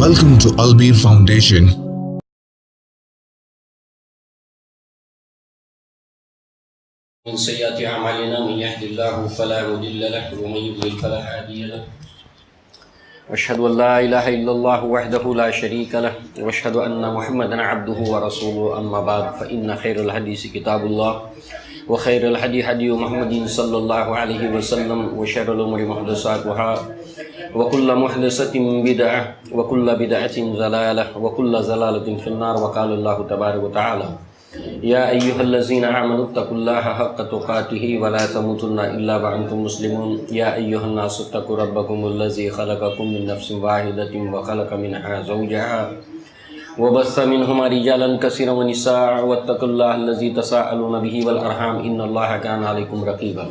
Welcome to Albir Foundation. من سيئات أعمالنا من يهد الله فلا مضل له ومن يضلل فلا هادي له وأشهد أن لا إله إلا الله وحده لا شريك له وأشهد أن محمدا عبده ورسوله أما بعد فإن خير الحديث كتاب الله وخير الهدي هدي محمد صلى الله عليه وسلم وشر الأمور محدثاتها وكل محدثة بدعة وكل بدعة ضلالة وكل ضلالة في النار وقال الله تبارك وتعالى يا أيها الذين آمنوا اتقوا الله حق تقاته ولا تموتن إلا وأنتم مسلمون يا أيها الناس اتقوا ربكم الذي خلقكم من نفس واحدة وخلق منها زوجها وبث منهما رجالا كثيرا ونساء واتقوا الله الذي تساءلون به والأرحام إن الله كان عليكم رقيبا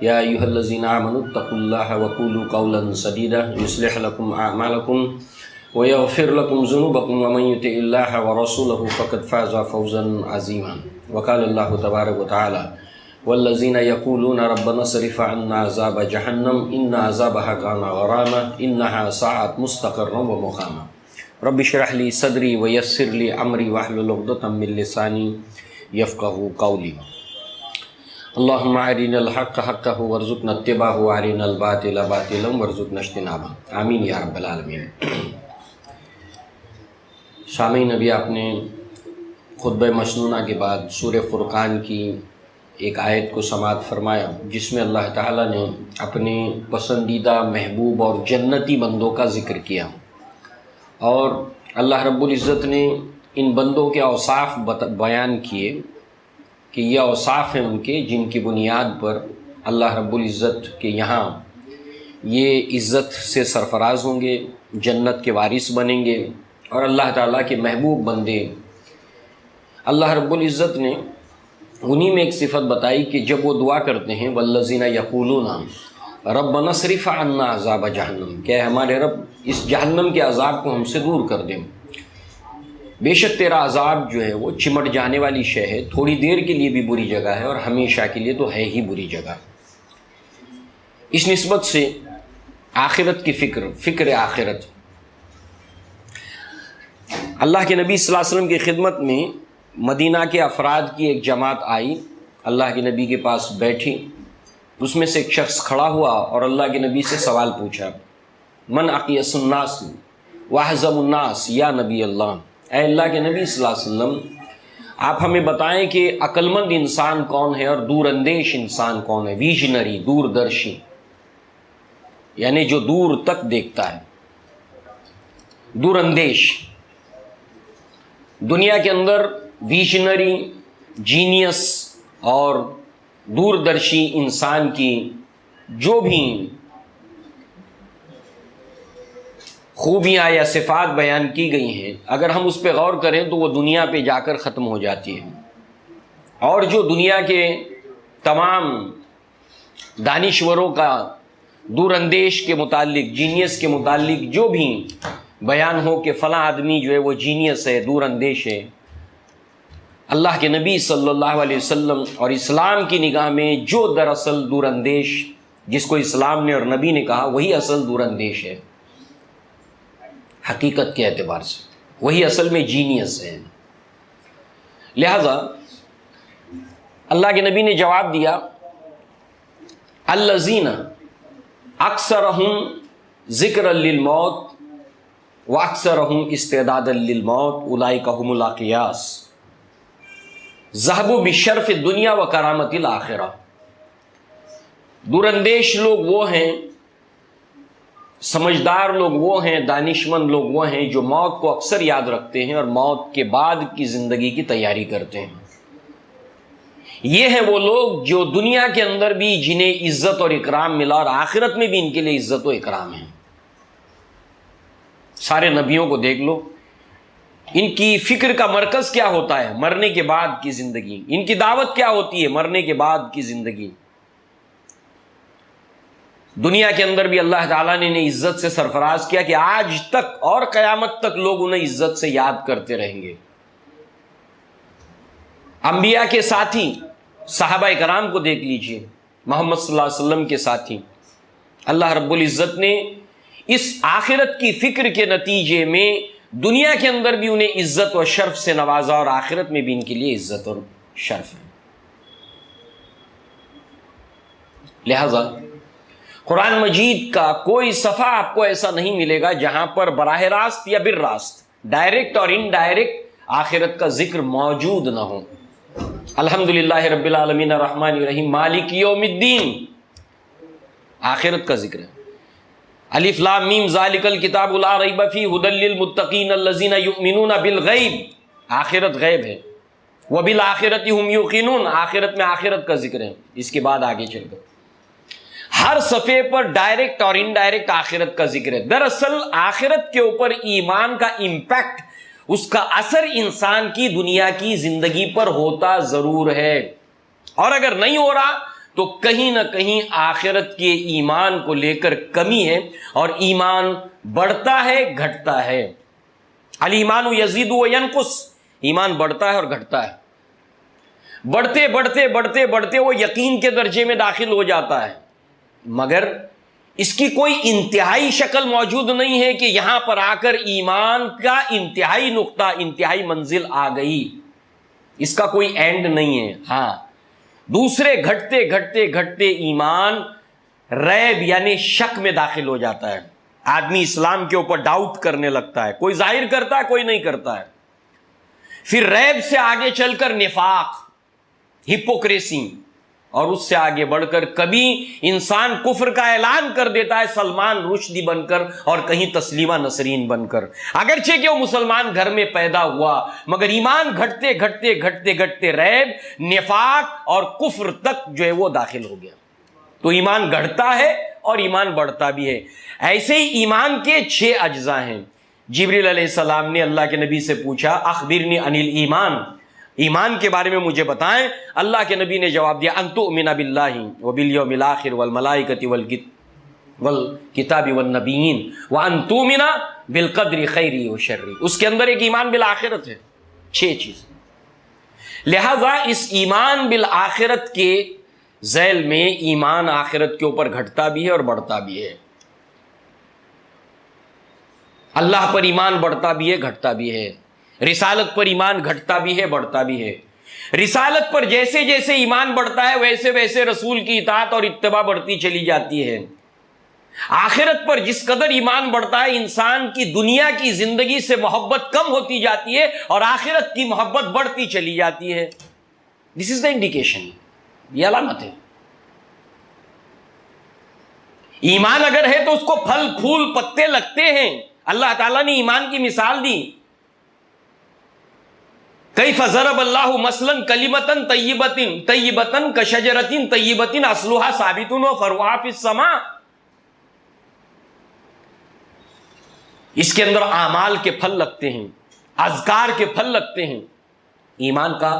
يا أيها الذين آمنوا اتقوا الله وقولوا قولا سديدا يصلح لكم أعمالكم ويغفر لكم ذنوبكم ومن يطع الله ورسوله فقد فاز فوزا عظيما وقال الله تبارك وتعالى والذين يقولون ربنا اصرف عنا عذاب جهنم إن عذابها كان غراما إنها ساءت مستقرا ومقاما رب اشرح لي صدري ويسر لي أمري واحلل عقدة من لساني يفقهوا قولي اللهم أرنا الحق حقا وارزقنا اتباعه وأرنا الباطل باطلا وارزقنا اجتنابه آمین یا رب العالمین۔ سامعین، ابھی آپ نے خطبہ مسنونہ کے بعد سورہ فرقان کی ایک آیت کو سماعت فرمایا جس میں اللہ تعالیٰ نے اپنے پسندیدہ محبوب اور جنتی بندوں کا ذکر کیا، اور اللہ رب العزت نے ان بندوں کے اوصاف بیان کیے کہ یہ اوصاف ہیں ان کے جن کی بنیاد پر اللہ رب العزت کے یہاں یہ عزت سے سرفراز ہوں گے، جنت کے وارث بنیں گے، اور اللہ تعالیٰ کے محبوب بندے۔ اللہ رب العزت نے انہی میں ایک صفت بتائی کہ جب وہ دعا کرتے ہیں والذین یقولون ربنا اصرف عنا عذاب جہنم، کہ ہمارے رب اس جہنم کے عذاب کو ہم سے دور کر دیں، بے شک تیرا عذاب جو ہے وہ چمٹ جانے والی شے ہے، تھوڑی دیر کے لیے بھی بری جگہ ہے اور ہمیشہ کے لیے تو ہے ہی بری جگہ۔ اس نسبت سے آخرت کی فکر آخرت، اللہ کے نبی صلی اللہ علیہ وسلم کی خدمت میں مدینہ کے افراد کی ایک جماعت آئی، اللہ کے نبی کے پاس بیٹھی، اس میں سے ایک شخص کھڑا ہوا اور اللہ کے نبی سے سوال پوچھا، من اقیس الناس واحزم الناس یا نبی اللہ، اے اللہ کے نبی صلی اللہ علیہ وسلم آپ ہمیں بتائیں کہ عقل مند انسان کون ہے اور دور اندیش انسان کون ہے۔ ویژنری، دور درشی، یعنی جو دور تک دیکھتا ہے، دور اندیش۔ دنیا کے اندر ویژنری، جینیس اور دور درشی انسان کی جو بھی خوبیاں یا صفات بیان کی گئی ہیں، اگر ہم اس پہ غور کریں تو وہ دنیا پہ جا کر ختم ہو جاتی ہیں، اور جو دنیا کے تمام دانشوروں کا دور اندیش کے متعلق، جینیس کے متعلق جو بھی بیان ہو کہ فلاں آدمی جو ہے وہ جینیس ہے، دور اندیش ہے، اللہ کے نبی صلی اللہ علیہ وسلم اور اسلام کی نگاہ میں جو دراصل دور اندیش جس کو اسلام نے اور نبی نے کہا وہی اصل دور اندیش ہے، حقیقت کے اعتبار سے وہی اصل میں جینیس ہے۔ لہذا اللہ کے نبی نے جواب دیا، الذین اکثرہم ذکرا للموت واکثرہم استعدادا للموت اولئک ھم الاقیاس ذہبوا بشرف الدنیا وکرامت الآخرہ۔ دور اندیش لوگ وہ ہیں، سمجھدار لوگ وہ ہیں، دانشمند لوگ وہ ہیں جو موت کو اکثر یاد رکھتے ہیں اور موت کے بعد کی زندگی کی تیاری کرتے ہیں۔ یہ ہیں وہ لوگ جو دنیا کے اندر بھی جنہیں عزت اور اکرام ملا اور آخرت میں بھی ان کے لیے عزت و اکرام ہے۔ سارے نبیوں کو دیکھ لو، ان کی فکر کا مرکز کیا ہوتا ہے؟ مرنے کے بعد کی زندگی۔ ان کی دعوت کیا ہوتی ہے؟ مرنے کے بعد کی زندگی۔ دنیا کے اندر بھی اللہ تعالیٰ نے انہیں عزت سے سرفراز کیا کہ آج تک اور قیامت تک لوگ انہیں عزت سے یاد کرتے رہیں گے۔ انبیاء کے ساتھی صحابہ کرام کو دیکھ لیجئے، محمد صلی اللہ علیہ وسلم کے ساتھی، اللہ رب العزت نے اس آخرت کی فکر کے نتیجے میں دنیا کے اندر بھی انہیں عزت و شرف سے نوازا اور آخرت میں بھی ان کے لیے عزت اور شرف ہے۔ لہذا قرآن مجید کا کوئی صفحہ آپ کو ایسا نہیں ملے گا جہاں پر براہ راست یا بالراست، ڈائریکٹ اور انڈائریکٹ آخرت کا ذکر موجود نہ ہو۔ الحمدللہ رب العالمین الرحمن الرحیم مالک یوم الدین، آخرت کا ذکر ہے۔ الف لام میم ذالک الکتاب لا ریب فیہ ھدی للمتقین الذین یؤمنون بالغیب، آخرت غیب ہے۔ وبالآخرۃ ھم یوقنون، آخرت میں آخرت کا ذکر ہے۔ اس کے بعد آگے چل کر ہر صفحے پر ڈائریکٹ اور انڈائریکٹ آخرت کا ذکر ہے۔ دراصل آخرت کے اوپر ایمان کا امپیکٹ، اس کا اثر انسان کی دنیا کی زندگی پر ہوتا ضرور ہے، اور اگر نہیں ہو رہا تو کہیں نہ کہیں آخرت کے ایمان کو لے کر کمی ہے، اور ایمان بڑھتا ہے گھٹتا ہے۔ الایمان یزید و ینقص، ایمان بڑھتا ہے اور گھٹتا ہے۔ بڑھتے بڑھتے بڑھتے بڑھتے وہ یقین کے درجے میں داخل ہو جاتا ہے، مگر اس کی کوئی انتہائی شکل موجود نہیں ہے کہ یہاں پر آ کر ایمان کا انتہائی نقطہ، انتہائی منزل آ گئی، اس کا کوئی اینڈ نہیں ہے۔ ہاں، دوسرے گھٹتے گھٹتے گھٹتے ایمان ریب یعنی شک میں داخل ہو جاتا ہے۔ آدمی اسلام کے اوپر ڈاؤٹ کرنے لگتا ہے، کوئی ظاہر کرتا ہے کوئی نہیں کرتا ہے۔ پھر ریب سے آگے چل کر نفاق، ہپوکریسی، اور اس سے آگے بڑھ کر کبھی انسان کفر کا اعلان کر دیتا ہے سلمان رشدی بن کر اور کہیں تسلیمہ نسرین بن کر، اگرچہ کہ وہ مسلمان گھر میں پیدا ہوا، مگر ایمان گھٹتے گھٹتے گھٹتے گھٹتے ریب، نفاق اور کفر تک جو ہے وہ داخل ہو گیا۔ تو ایمان گھٹتا ہے اور ایمان بڑھتا بھی ہے۔ ایسے ہی ایمان کے 6 اجزاء ہیں۔ جبریل علیہ السلام نے اللہ کے نبی سے پوچھا اخبرنی عن الایمان، ایمان کے بارے میں مجھے بتائیں۔ اللہ کے نبی نے جواب دیا ان تؤمن باللہ وبالیوم الآخر والملائکۃ والکتاب والنبیین وان تؤمن بالقدر خیرہ وشرہ، اس کے اندر ایک ایمان بالآخرت ہے، 6 چیز۔ لہذا اس ایمان بالآخرت کے ذیل میں ایمان آخرت کے اوپر گھٹتا بھی ہے اور بڑھتا بھی ہے۔ اللہ پر ایمان بڑھتا بھی ہے گھٹتا بھی ہے، رسالت پر ایمان گھٹتا بھی ہے بڑھتا بھی ہے۔ رسالت پر جیسے جیسے ایمان بڑھتا ہے ویسے ویسے رسول کی اطاعت اور اتباع بڑھتی چلی جاتی ہے۔ آخرت پر جس قدر ایمان بڑھتا ہے انسان کی دنیا کی زندگی سے محبت کم ہوتی جاتی ہے اور آخرت کی محبت بڑھتی چلی جاتی ہے۔ دس از دا انڈیکیشن، یہ علامت ہے۔ ایمان اگر ہے تو اس کو پھل پھول پتے لگتے ہیں۔ اللہ تعالیٰ نے ایمان کی مثال دی، کیف ضرب اللہ مثلا کلمۃ طیبۃ کشجرۃ طیبۃ اصلھا ثابت وفرعھا فی السماء۔ اس کے اندر اعمال کے پھل لگتے ہیں، اذکار کے پھل لگتے ہیں۔ ایمان کا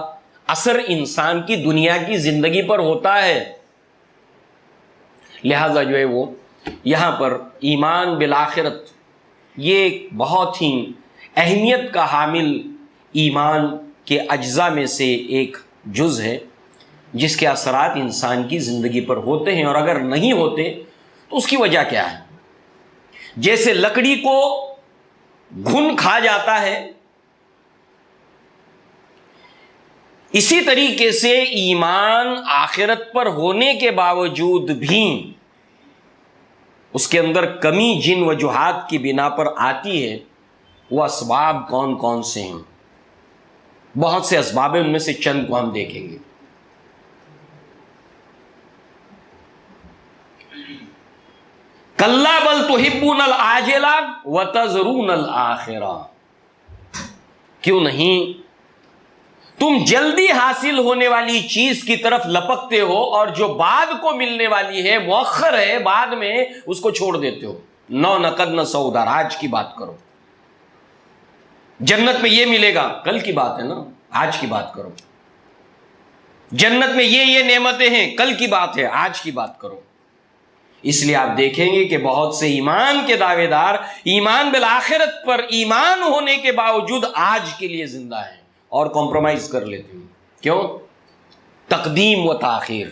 اثر انسان کی دنیا کی زندگی پر ہوتا ہے۔ لہذا جو ہے وہ یہاں پر ایمان بالآخرت یہ ایک بہت ہی اہمیت کا حامل ایمان کے اجزاء میں سے ایک جز ہے، جس کے اثرات انسان کی زندگی پر ہوتے ہیں، اور اگر نہیں ہوتے تو اس کی وجہ کیا ہے؟ جیسے لکڑی کو گھن کھا جاتا ہے، اسی طریقے سے ایمان آخرت پر ہونے کے باوجود بھی اس کے اندر کمی جن وجوہات کی بنا پر آتی ہے، وہ اسباب کون کون سے ہیں؟ بہت سے اسباب ہیں، ان میں سے چند کو ہم دیکھیں گے۔ کلا بل تحبون العاجلہ وتذرون الآخرہ، کیوں نہیں تم جلدی حاصل ہونے والی چیز کی طرف لپکتے ہو اور جو بعد کو ملنے والی ہے، مؤخر ہے، بعد میں اس کو چھوڑ دیتے ہو۔ نو نقد نہ سودا، آج کی بات کرو۔ جنت میں یہ ملے گا، کل کی بات ہے نا، آج کی بات کرو۔ جنت میں یہ نعمتیں ہیں، کل کی بات ہے، آج کی بات کرو۔ اس لیے آپ دیکھیں گے کہ بہت سے ایمان کے دعوے دار ایمان بالآخرت پر ایمان ہونے کے باوجود آج کے لیے زندہ ہیں اور کمپرومائز کر لیتے ہیں۔ کیوں؟ تقدیم و تاخیر۔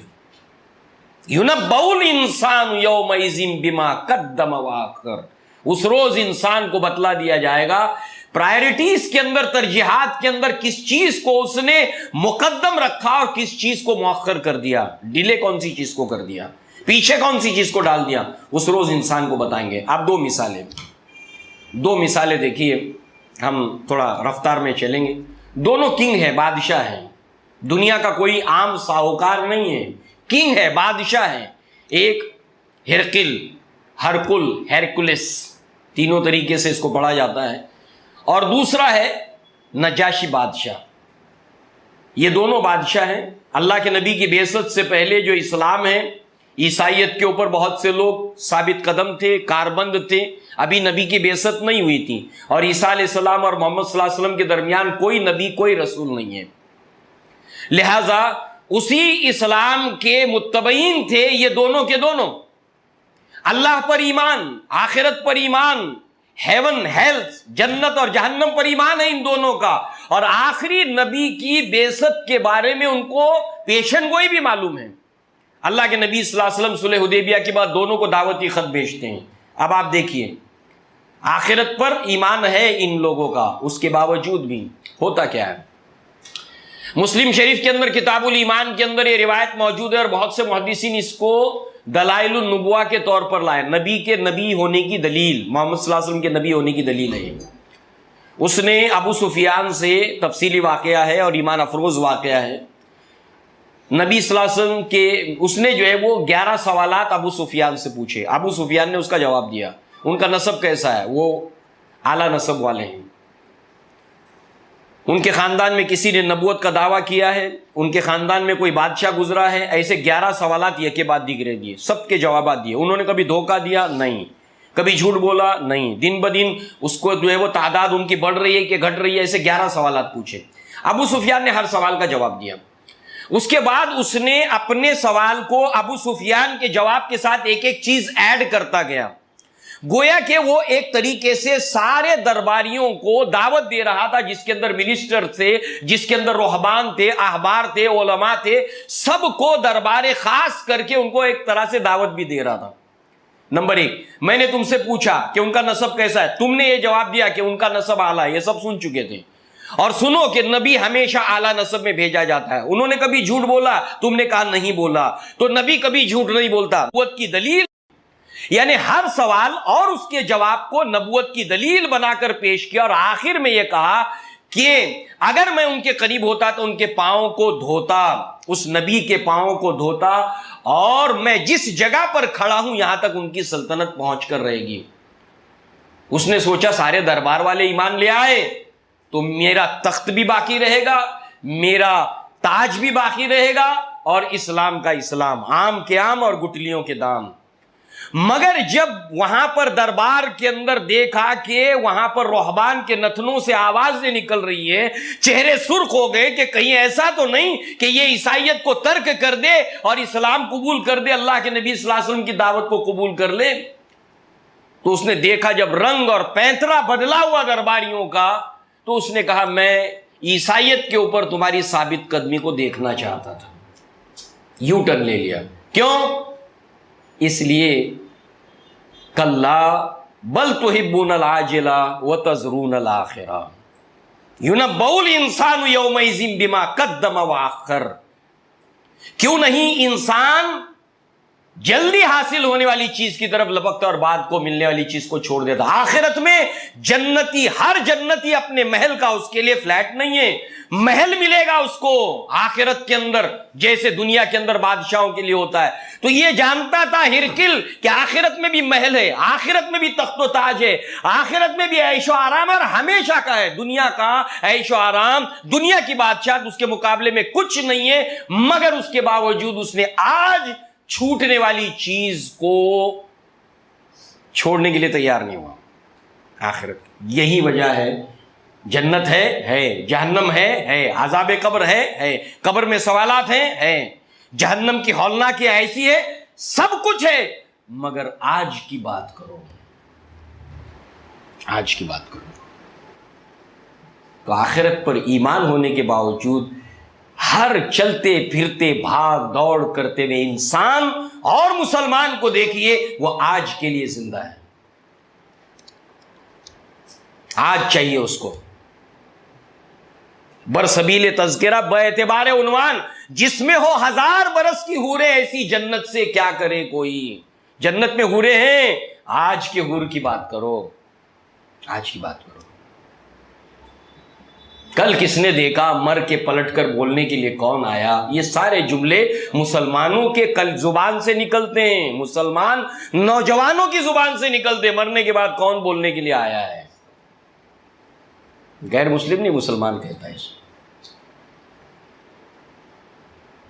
يُنَبَّأُ الْإِنسَانُ يَوْمَئِذٍ بِمَا قَدَّمَ وَأَخَّرَ، اس روز انسان کو بتلا دیا جائے گا پرائرٹیز کے اندر، ترجیحات کے اندر کس چیز کو اس نے مقدم رکھا اور کس چیز کو مؤخر کر دیا، ڈیلے کون سی چیز کو کر دیا، پیچھے کون سی چیز کو ڈال دیا، اس روز انسان کو بتائیں گے۔ آپ دو مثالیں دیکھیے، ہم تھوڑا رفتار میں چلیں گے۔ دونوں کنگ ہے، بادشاہ ہیں، دنیا کا کوئی عام ساہوکار نہیں ہے، کنگ ہے، بادشاہ ہے۔ ایک ہرکلس، تینوں طریقے سے اس کو پڑھا جاتا ہے، اور دوسرا ہے نجاشی بادشاہ۔ یہ دونوں بادشاہ ہیں۔ اللہ کے نبی کی بعثت سے پہلے جو اسلام ہے، عیسائیت کے اوپر بہت سے لوگ ثابت قدم تھے، کاربند تھے، ابھی نبی کی بعثت نہیں ہوئی تھی، اور عیسیٰ علیہ السلام اور محمد صلی اللہ علیہ وسلم کے درمیان کوئی نبی کوئی رسول نہیں ہے، لہذا اسی اسلام کے متبعین تھے یہ دونوں کے دونوں۔ اللہ پر ایمان، آخرت پر ایمان، ہیون ہیلتھ، جنت اور جہنم پر ایمان ہے ان دونوں کا، اور آخری نبی کی بعثت کے بارے میں ان کو پیشن گوئی بھی معلوم ہے۔ اللہ کے نبی صلی اللہ علیہ وسلم صلح حدیبیہ کے بعد دونوں کو دعوتی خط بھیجتے ہیں۔ اب آپ دیکھیے، آخرت پر ایمان ہے ان لوگوں کا، اس کے باوجود بھی ہوتا کیا ہے؟ مسلم شریف کے اندر کتاب الایمان کے اندر یہ روایت موجود ہے، اور بہت سے محدثین اس کو دلائل النبوہ کے طور پر لائے، نبی کے نبی ہونے کی دلیل، محمد صلی اللہ علیہ وسلم کے نبی ہونے کی دلیل ہے۔ اس نے ابو سفیان سے تفصیلی واقعہ ہے اور ایمان افروز واقعہ ہے۔ نبی صلی اللہ علیہ وسلم کے اس نے جو ہے وہ 11 سوالات ابو سفیان سے پوچھے، ابو سفیان نے اس کا جواب دیا۔ ان کا نسب کیسا ہے؟ وہ اعلیٰ نسب والے ہیں، ان کے خاندان میں کسی نے نبوت کا دعویٰ کیا ہے، ان کے خاندان میں کوئی بادشاہ گزرا ہے، ایسے 11 سوالات یہ کے بعد دیگرے دیے، سب کے جوابات دیے۔ انہوں نے کبھی دھوکہ دیا؟ نہیں۔ کبھی جھوٹ بولا؟ نہیں۔ دن بدن اس کو جو ہے وہ تعداد ان کی بڑھ رہی ہے کہ گھٹ رہی ہے، ایسے 11 سوالات پوچھے۔ ابو سفیان نے ہر سوال کا جواب دیا۔ اس کے بعد اس نے اپنے سوال کو ابو سفیان کے جواب کے ساتھ ایک ایک چیز ایڈ کرتا گیا، گویا کہ وہ ایک طریقے سے سارے درباریوں کو دعوت دے رہا تھا، جس کے اندر منسٹر تھے، جس کے اندر رہبان تھے، احبار تھے، علماء تھے، سب کو دربار خاص کر کے ان کو ایک طرح سے دعوت بھی دے رہا تھا۔ نمبر 1، میں نے تم سے پوچھا کہ ان کا نسب کیسا ہے، تم نے یہ جواب دیا کہ ان کا نسب اعلیٰ ہے، یہ سب سن چکے تھے۔ اور سنو کہ نبی ہمیشہ اعلیٰ نسب میں بھیجا جاتا ہے، انہوں نے کبھی جھوٹ بولا؟ تم نے کہا نہیں بولا، تو نبی کبھی جھوٹ نہیں بولتا۔ نبوت کی دلیل، یعنی ہر سوال اور اس کے جواب کو نبوت کی دلیل بنا کر پیش کیا، اور آخر میں یہ کہا کہ اگر میں ان کے قریب ہوتا تو ان کے پاؤں کو دھوتا، اس نبی کے پاؤں کو دھوتا، اور میں جس جگہ پر کھڑا ہوں یہاں تک ان کی سلطنت پہنچ کر رہے گی۔ اس نے سوچا سارے دربار والے ایمان لے آئے تو میرا تخت بھی باقی رہے گا، میرا تاج بھی باقی رہے گا، اور اسلام کا اسلام، عام کے عام اور گٹلیوں کے دام۔ مگر جب وہاں پر دربار کے اندر دیکھا کہ وہاں پر رہبان کے نتنوں سے آوازیں نکل رہی ہے، چہرے سرخ ہو گئے کہ کہیں ایسا تو نہیں کہ یہ عیسائیت کو ترک کر دے اور اسلام قبول کر دے، اللہ کے نبی صلی اللہ علیہ وسلم کی دعوت کو قبول کر لے۔ تو اس نے دیکھا جب رنگ اور پینترا بدلا ہوا درباریوں کا، تو اس نے کہا میں عیسائیت کے اوپر تمہاری ثابت قدمی کو دیکھنا چاہتا تھا، یو ٹرن لے لیا۔ کیوں؟ اس لیے کلا بل تحبون العاجلہ وتذرون الآخرہ ینبأ الانسان یومئذ بما قدم وأخر۔ کیوں نہیں انسان جلدی حاصل ہونے والی چیز کی طرف لپکتا اور بعد کو ملنے والی چیز کو چھوڑ دیتا۔ آخرت میں جنتی، ہر جنتی اپنے محل کا، اس کے لیے فلیٹ نہیں ہے، محل ملے گا اس کو آخرت کے اندر، جیسے دنیا کے اندر بادشاہوں کے لیے ہوتا ہے۔ تو یہ جانتا تھا ہرکل کہ آخرت میں بھی محل ہے، آخرت میں بھی تخت و تاج ہے، آخرت میں بھی عیش و آرام، اور ہمیشہ کا ہے۔ دنیا کا عیش و آرام، دنیا کی بادشاہت اس کے مقابلے میں کچھ نہیں ہے، مگر اس کے باوجود اس نے آج چھوٹنے والی چیز کو چھوڑنے کے لیے تیار نہیں ہوا۔ آخرت یہی وجہ ہے، جنت ہے، جہنم ہے، عذاب قبر ہے، قبر میں سوالات ہیں، جہنم کی ہولناکی ایسی ہے، سب کچھ ہے، مگر آج کی بات کرو، آج کی بات کرو۔ تو آخرت پر ایمان ہونے کے باوجود ہر چلتے پھرتے بھاگ دوڑ کرتے ہوئے انسان اور مسلمان کو دیکھیے، وہ آج کے لیے زندہ ہے، آج چاہیے اس کو برسبیل تذکرہ باعتبار عنوان، جس میں ہو 1000 برس کی حوریں ایسی جنت سے کیا کرے کوئی. جنت میں حوریں ہیں، آج کے حور کی بات کرو، آج کی بات کرو. کل کس نے دیکھا، مر کے پلٹ کر بولنے کے لیے کون آیا. یہ سارے جملے مسلمانوں کے کل زبان سے نکلتے ہیں، مسلمان نوجوانوں کی زبان سے نکلتے ہیں. مرنے کے بعد کون بولنے کے لیے آیا ہے؟ غیر مسلم نہیں، مسلمان کہتا ہے اس.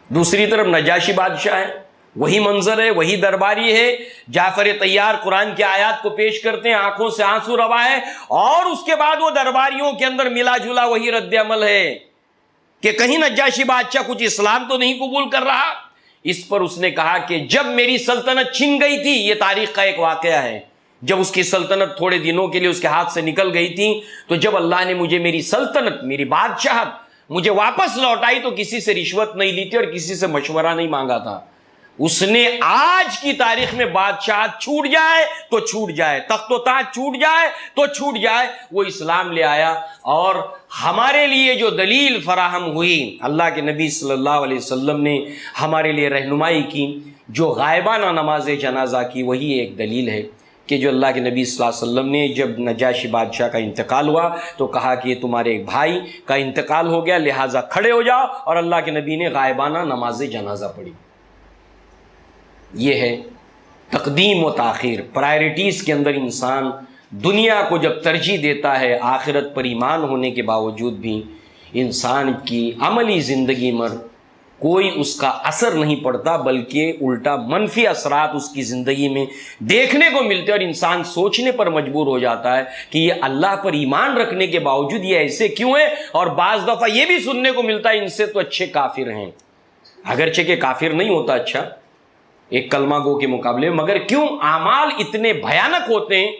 دوسری طرف نجاشی بادشاہ ہے، وہی منظر ہے، وہی درباری ہے. جعفر طیار قرآن کی آیات کو پیش کرتے ہیں، آنکھوں سے آنسو روا ہے، اور اس کے بعد وہ درباریوں کے اندر ملا جلا وہی رد عمل ہے کہ کہیں نجاشی بادشاہ کچھ اسلام تو نہیں قبول کر رہا. اس پر اس نے کہا کہ جب میری سلطنت چھن گئی تھی، یہ تاریخ کا ایک واقعہ ہے، جب اس کی سلطنت تھوڑے دنوں کے لیے اس کے ہاتھ سے نکل گئی تھی، تو جب اللہ نے مجھے میری سلطنت، میری بادشاہت مجھے واپس لوٹائی، تو کسی سے رشوت نہیں لی تھی اور کسی سے مشورہ نہیں مانگا تھا. اس نے آج کی تاریخ میں بادشاہت چھوٹ جائے تو چھوٹ جائے، تخت و تاج چھوٹ جائے تو چھوٹ جائے، وہ اسلام لے آیا. اور ہمارے لیے جو دلیل فراہم ہوئی، اللہ کے نبی صلی اللہ علیہ وسلم نے ہمارے لیے رہنمائی کی، جو غائبانہ نماز جنازہ کی، وہی ایک دلیل ہے کہ جو اللہ کے نبی صلی اللہ علیہ وسلم نے جب نجاشی بادشاہ کا انتقال ہوا تو کہا کہ یہ تمہارے ایک بھائی کا انتقال ہو گیا، لہٰذا کھڑے ہو جاؤ، اور اللہ کے نبی نے غائبانہ نماز جنازہ پڑھی. یہ ہے تقدیم و تاخیر. پرائرٹیز کے اندر انسان دنیا کو جب ترجیح دیتا ہے، آخرت پر ایمان ہونے کے باوجود بھی انسان کی عملی زندگی میں کوئی اس کا اثر نہیں پڑتا، بلکہ الٹا منفی اثرات اس کی زندگی میں دیکھنے کو ملتے ہیں، اور انسان سوچنے پر مجبور ہو جاتا ہے کہ یہ اللہ پر ایمان رکھنے کے باوجود یہ ایسے کیوں ہیں. اور بعض دفعہ یہ بھی سننے کو ملتا ہے ان سے تو اچھے کافر ہیں، اگرچہ کہ کافر نہیں ہوتا اچھا ایک کلمہ گو کے مقابلے میں، مگر کیوں اعمال اتنے بھیانک ہوتے ہیں،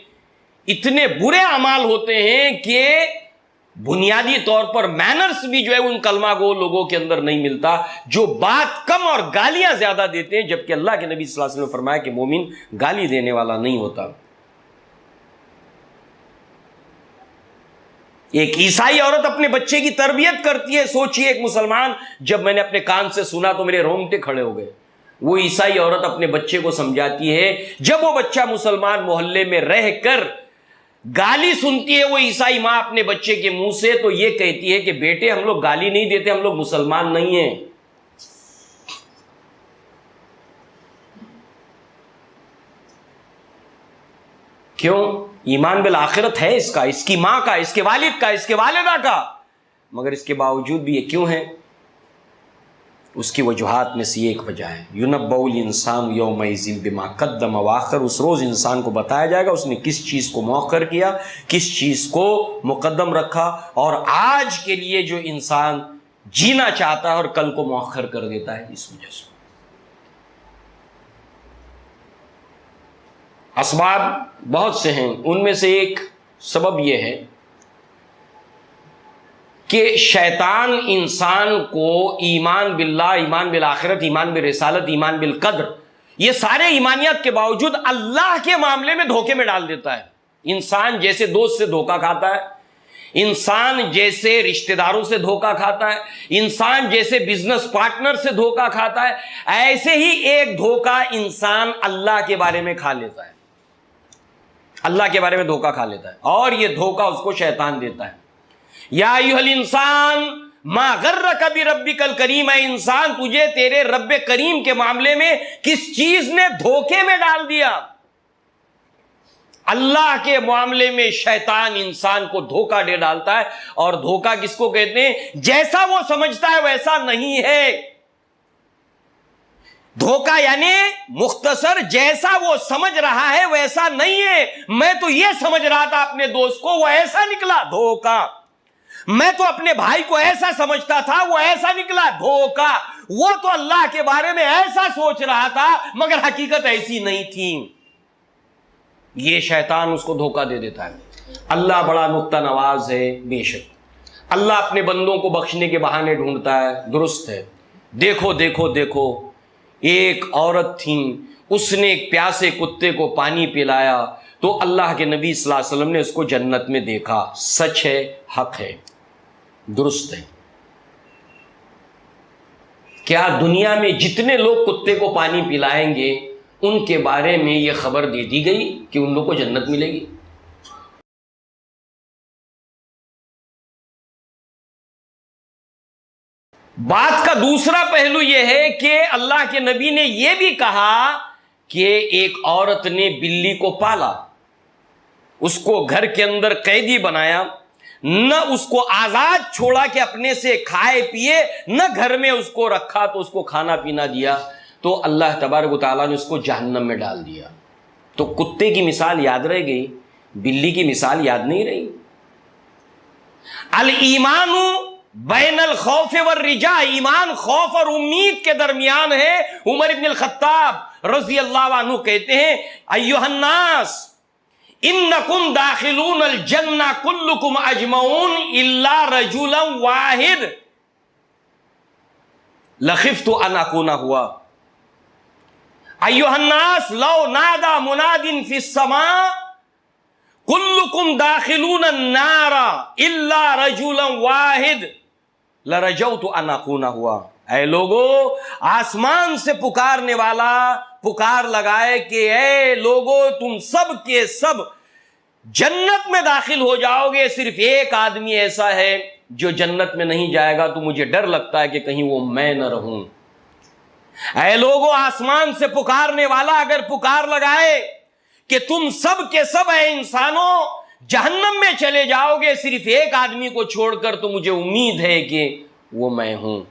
اتنے برے اعمال ہوتے ہیں کہ بنیادی طور پر مینرز بھی جو ہے ان کلمہ گو لوگوں کے اندر نہیں ملتا، جو بات کم اور گالیاں زیادہ دیتے ہیں، جبکہ اللہ کے نبی صلی اللہ علیہ وسلم نے فرمایا کہ مومن گالی دینے والا نہیں ہوتا. ایک عیسائی عورت اپنے بچے کی تربیت کرتی ہے، سوچئے ایک مسلمان، جب میں نے اپنے کان سے سنا تو میرے رونگٹے کھڑے ہو گئے. وہ عیسائی عورت اپنے بچے کو سمجھاتی ہے، جب وہ بچہ مسلمان محلے میں رہ کر گالی سنتی ہے وہ عیسائی ماں اپنے بچے کے منہ سے، تو یہ کہتی ہے کہ بیٹے ہم لوگ گالی نہیں دیتے، ہم لوگ مسلمان نہیں ہیں. کیوں؟ ایمان بالآخرت ہے اس کا، اس کی ماں کا، اس کے والد کا، اس کے والدہ کا، مگر اس کے باوجود بھی یہ کیوں ہے؟ اس کی وجوہات میں سے ایک وجہ ہے یُنَبَّأُ الْإِنسَانُ یَوْمَئِذٍ بِمَا قَدَّمَ وَأَخَّرَ. اس روز انسان کو بتایا جائے گا اس نے کس چیز کو مؤخر کیا، کس چیز کو مقدم رکھا. اور آج کے لیے جو انسان جینا چاہتا ہے اور کل کو مؤخر کر دیتا ہے، اس وجہ سے. اسباب بہت سے ہیں، ان میں سے ایک سبب یہ ہے کہ شیطان انسان کو ایمان باللہ، ایمان بالآخرت، ایمان بالرسالت، ایمان بالقدر، یہ سارے ایمانیات کے باوجود اللہ کے معاملے میں دھوکے میں ڈال دیتا ہے. انسان جیسے دوست سے دھوکہ کھاتا ہے، انسان جیسے رشتہ داروں سے دھوکہ کھاتا ہے، انسان جیسے بزنس پارٹنر سے دھوکہ کھاتا ہے، ایسے ہی ایک دھوکہ انسان اللہ کے بارے میں کھا لیتا ہے، اللہ کے بارے میں دھوکہ کھا لیتا ہے، اور یہ دھوکہ اس کو شیطان دیتا ہے. یا ایھا الانسان ما غرک بربک الکریم، اے انسان تجھے تیرے رب کریم کے معاملے میں کس چیز نے دھوکے میں ڈال دیا. اللہ کے معاملے میں شیطان انسان کو دھوکہ دے ڈالتا ہے، اور دھوکہ کس کو کہتے ہیں؟ جیسا وہ سمجھتا ہے ویسا نہیں ہے. دھوکہ یعنی مختصر جیسا وہ سمجھ رہا ہے ویسا نہیں ہے. میں تو یہ سمجھ رہا تھا اپنے دوست کو، وہ ایسا نکلا، دھوکہ. میں تو اپنے بھائی کو ایسا سمجھتا تھا، وہ ایسا نکلا، دھوکہ. وہ تو اللہ کے بارے میں ایسا سوچ رہا تھا مگر حقیقت ایسی نہیں تھی. یہ شیطان اس کو دھوکہ دے دیتا ہے. اللہ بڑا نکتہ نواز ہے، بے شک اللہ اپنے بندوں کو بخشنے کے بہانے ڈھونڈتا ہے، درست ہے. دیکھو دیکھو دیکھو، ایک عورت تھی، اس نے ایک پیاسے کتے کو پانی پلایا تو اللہ کے نبی صلی اللہ علیہ وسلم نے اس کو جنت میں دیکھا. سچ ہے، حق ہے، درست ہے. کیا دنیا میں جتنے لوگ کتے کو پانی پلائیں گے ان کے بارے میں یہ خبر دے دی گئی کہ ان لوگوں کو جنت ملے گی؟ بات کا دوسرا پہلو یہ ہے کہ اللہ کے نبی نے یہ بھی کہا کہ ایک عورت نے بلی کو پالا، اس کو گھر کے اندر قیدی بنایا، نہ اس کو آزاد چھوڑا کہ اپنے سے کھائے پیے، نہ گھر میں اس کو رکھا تو اس کو کھانا پینا دیا، تو اللہ تبارک و تعالیٰ نے اس کو جہنم میں ڈال دیا. تو کتے کی مثال یاد رہ گئی، بلی کی مثال یاد نہیں رہی. الایمان بین الخوف والرجاء، ایمان خوف اور امید کے درمیان ہے. عمر ابن الخطاب رضی اللہ عنہ کہتے ہیں ایھا الناس انکم داخلون الجنہ کلکم اجمعون الا رجلا واحد لخفت ان اکون ہوا. ایھا الناس لو نادى مناد فی السماء کلکم داخلون النار الا رجلا واحد لرجوت ان اکون ہوا. اے لوگو، آسمان سے پکارنے والا پکار لگائے کہ اے لوگو تم سب کے سب جنت میں داخل ہو جاؤ گے، صرف ایک آدمی ایسا ہے جو جنت میں نہیں جائے گا، تو مجھے ڈر لگتا ہے کہ کہیں وہ میں نہ رہوں. اے لوگو، آسمان سے پکارنے والا اگر پکار لگائے کہ تم سب کے سب اے انسانوں جہنم میں چلے جاؤ گے صرف ایک آدمی کو چھوڑ کر، تو مجھے امید ہے کہ وہ میں ہوں.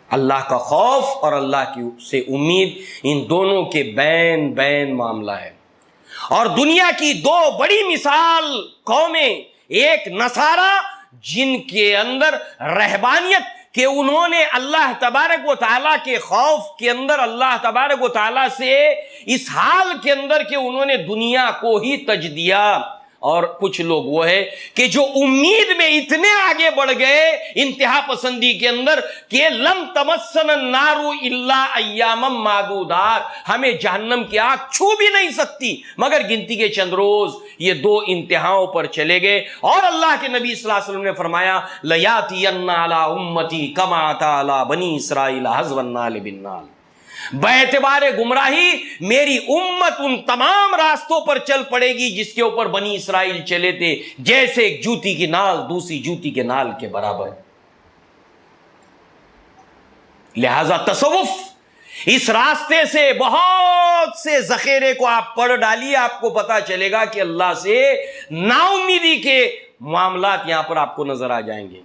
اللہ کا خوف اور اللہ کی سے امید، ان دونوں کے بین بین معاملہ ہے. اور دنیا کی دو بڑی مثال قومیں، ایک نصارہ جن کے اندر رہبانیت کہ انہوں نے اللہ تبارک و تعالیٰ کے خوف کے اندر اللہ تبارک و تعالیٰ سے اس حال کے اندر کہ انہوں نے دنیا کو ہی تج دیا. اور کچھ لوگ وہ ہے کہ جو امید میں اتنے آگے بڑھ گئے انتہا پسندی کے اندر کہ لن تمسن النار الا ایاما معدودات، ہمیں جہنم کی آگ چھو بھی نہیں سکتی مگر گنتی کے چند روز. یہ دو انتہاؤں پر چلے گئے. اور اللہ کے نبی صلی اللہ علیہ وسلم نے فرمایا لیاتین علی امتی کما اتی علی بنی اسرائیل حظو النال بالنال. باعتبار گمراہی میری امت ان تمام راستوں پر چل پڑے گی جس کے اوپر بنی اسرائیل چلے تھے، جیسے ایک جوتی کی نال دوسری جوتی کے نال کے برابر. لہذا تصوف اس راستے سے بہت سے ذخیرے کو آپ پڑھ ڈالیے، آپ کو پتا چلے گا کہ اللہ سے نا امیدی کے معاملات یہاں پر آپ کو نظر آ جائیں گے.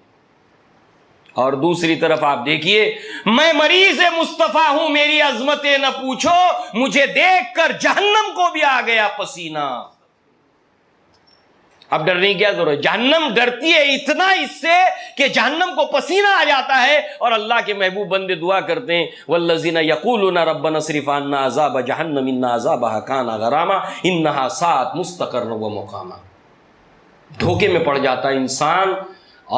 اور دوسری طرف آپ دیکھیے، میں مریض مصطفیٰ ہوں میری عظمتیں نہ پوچھو، مجھے دیکھ کر جہنم کو بھی آ گیا پسینہ. اب ڈرنے کی کیا ضرورت؟ جہنم ڈرتی ہے اتنا اس سے کہ جہنم کو پسینہ آ جاتا ہے. اور اللہ کے محبوب بندے دعا کرتے ہیں والذین یقولون ربنا اصرف عنا عذاب جہنم ان عذابها کان غراما انها ساءت مستقرا ومقاما. دھوکے میں پڑ جاتا ہے انسان.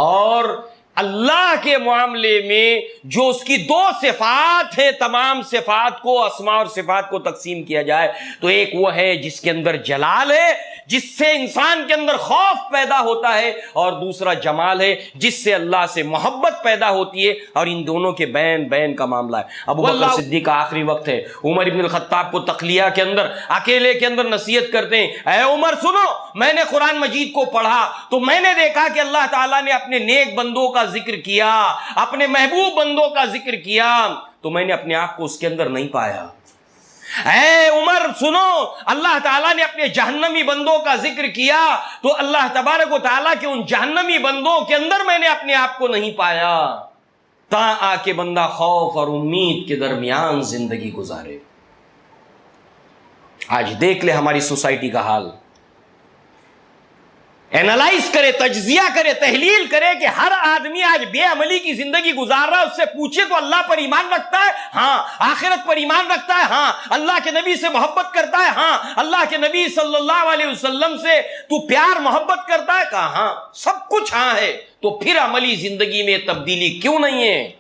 اور اللہ کے معاملے میں جو اس کی دو صفات ہیں، تمام صفات کو اسماء اور صفات کو تقسیم کیا جائے تو ایک وہ ہے جس کے اندر جلال ہے، جس سے انسان کے اندر خوف پیدا ہوتا ہے، اور دوسرا جمال ہے جس سے اللہ سے محبت پیدا ہوتی ہے. اور ان دونوں کے بین بین کا معاملہ ہے. ابو بکر صدیق کا آخری وقت ہے، عمر ابن الخطاب کو تقلیہ کے اندر اکیلے کے اندر نصیحت کرتے ہیں، اے عمر سنو، میں نے قرآن مجید کو پڑھا تو میں نے دیکھا کہ اللہ تعالیٰ نے اپنے نیک بندوں کا ذکر کیا، اپنے محبوب بندوں کا ذکر کیا، تو میں نے اپنے آپ کو اس کے اندر نہیں پایا. اے عمر سنو، اللہ تعالیٰ نے اپنے جہنمی بندوں کا ذکر کیا تو اللہ تبارک و تعالیٰ کے ان جہنمی بندوں کے اندر میں نے اپنے آپ کو نہیں پایا. تا آ کے بندہ خوف اور امید کے درمیان زندگی گزارے. آج دیکھ لے ہماری سوسائٹی کا حال، اینالائز کرے، تجزیہ کرے، تحلیل کرے کہ ہر آدمی آج بے عملی کی زندگی گزار رہا ہے. اس سے پوچھے تو اللہ پر ایمان رکھتا ہے؟ ہاں. آخرت پر ایمان رکھتا ہے؟ ہاں. اللہ کے نبی سے محبت کرتا ہے؟ ہاں. اللہ کے نبی صلی اللہ علیہ وسلم سے تو پیار محبت کرتا ہے؟ کہا ہاں. سب کچھ ہاں ہے. تو پھر عملی زندگی میں تبدیلی کیوں نہیں ہے؟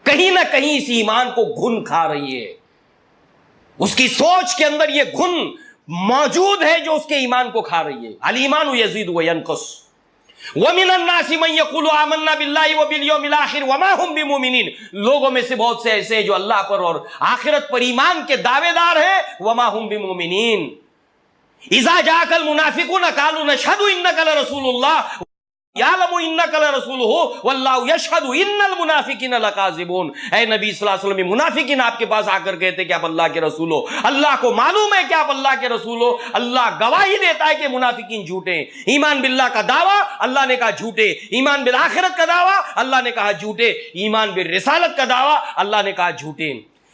کہیں نہ کہیں اس ایمان کو گھن کھا رہی ہے. اس کی سوچ کے اندر یہ گھن موجود ہے جو اس کے ایمان کو کھا رہی ہے. الایمان یزید و ینقص. وَمِنَ النَّاسِ مَن يَقُولُ آمَنَّا بِاللَّهِ وَبِالْيَوْمِ الْآخِرِ وَمَا هُمْ بِمُؤْمِنِينَ. لوگوں میں سے بہت سے ایسے ہیں جو اللہ پر اور آخرت پر ایمان کے دعوے دار ہیں. وَمَا هُمْ بِمُؤْمِنِينَ. اِذَا جَاءَكَ الْمُنَافِقُونَ قَالُوا نَشْهَدُ إِنَّكَ لَرَسُولُ اللَّهِ یعلم انک لرسولہ واللہ یشہد ان المنافقین لکاذبون. اے نبی صلی اللہ علیہ وسلم، منافقین آپ کے پاس آ کر کہتے کہ آپ اللہ کے رسول ہو. اللہ کو معلوم ہے کہ آپ اللہ کے رسول ہو. اللہ گواہی دیتا ہے کہ منافقین جھوٹے ہیں. ایمان باللہ کا دعویٰ اللہ نے کہا جھوٹے. ایمان بالآخرت کا دعویٰ اللہ نے کہا جھوٹے. ایمان بالرسالت کا دعویٰ اللہ نے کہا جھوٹے.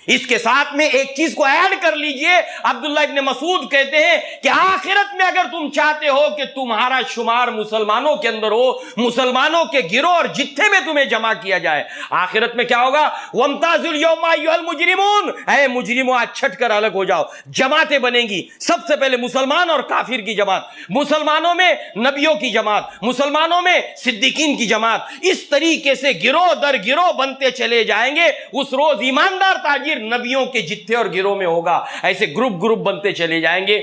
اس کے ساتھ میں ایک چیز کو ایڈ کر لیجئے. عبداللہ ابن مسعود کہتے ہیں کہ آخرت میں اگر تم چاہتے ہو کہ تمہارا شمار مسلمانوں کے اندر ہو، مسلمانوں کے گروہ اور جتھے میں تمہیں جمع کیا جائے، آخرت میں کیا ہوگا؟ وَامْتَازُوا الْيَوْمَ أَيُّهَا الْمُجْرِمُونَ. اے مجرموں آج چھٹ کر الگ ہو جاؤ. جماعتیں بنیں گی. سب سے پہلے مسلمان اور کافر کی جماعت، مسلمانوں میں نبیوں کی جماعت، مسلمانوں میں صدیقین کی جماعت. اس طریقے سے گروہ در گروہ بنتے چلے جائیں گے. اس روز ایماندار تاجر نبیوں کے جتھے اور گروہ میں ہوگا. ایسے گروپ بنتے چلے جائیں گے.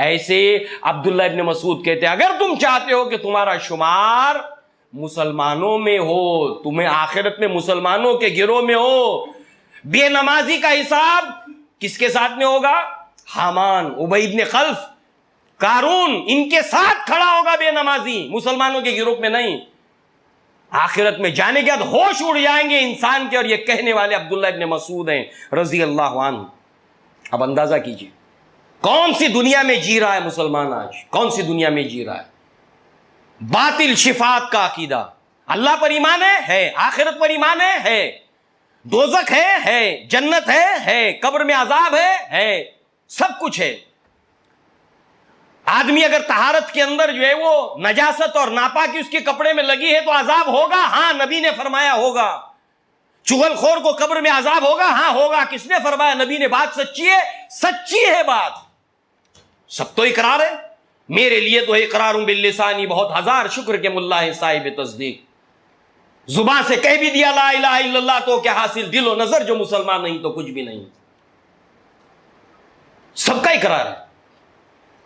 ایسے عبداللہ ابن مسعود کہتے ہیں اگر تم چاہتے ہو کہ تمہارا شمار مسلمانوں میں ہو، تمہیں آخرت میں مسلمانوں کے گروہ میں ہو، بے نمازی کا حساب کس کے ساتھ میں ہوگا؟ حامان، ابی بن خلف، قارون، ان کے ساتھ کھڑا ہوگا بے نمازی، مسلمانوں کے گروہ میں نہیں. آخرت میں جانے کے بعد ہوش اڑ جائیں گے انسان کے. اور یہ کہنے والے عبداللہ ابن مسعود ہیں رضی اللہ عنہ. اب اندازہ کیجئے کون سی دنیا میں جی رہا ہے مسلمان آج؟ کون سی دنیا میں جی رہا ہے؟ باطل شفاعت کا عقیدہ. اللہ پر ایمان ہے، آخرت پر ایمان ہے، دوزخ ہے، جنت ہے، قبر میں عذاب ہے، سب کچھ ہے. آدمی اگر طہارت کے اندر جو ہے وہ نجاست اور ناپاکی اس کے کپڑے میں لگی ہے تو عذاب ہوگا. ہاں، نبی نے فرمایا ہوگا. چغل خور کو قبر میں عذاب ہوگا. ہاں ہوگا. کس نے فرمایا؟ نبی نے. بات سچی ہے، سچی ہے بات. سب تو اقرار ہے. میرے لیے تو اقرار باللسانی بہت ہزار شکر کے ملا ہے صاحب تصدیق. زبان سے کہہ بھی دیا لا الہ الا اللہ تو کیا حاصل؟ دل و نظر جو مسلمان نہیں تو کچھ بھی نہیں. سب کا اقرار ہے.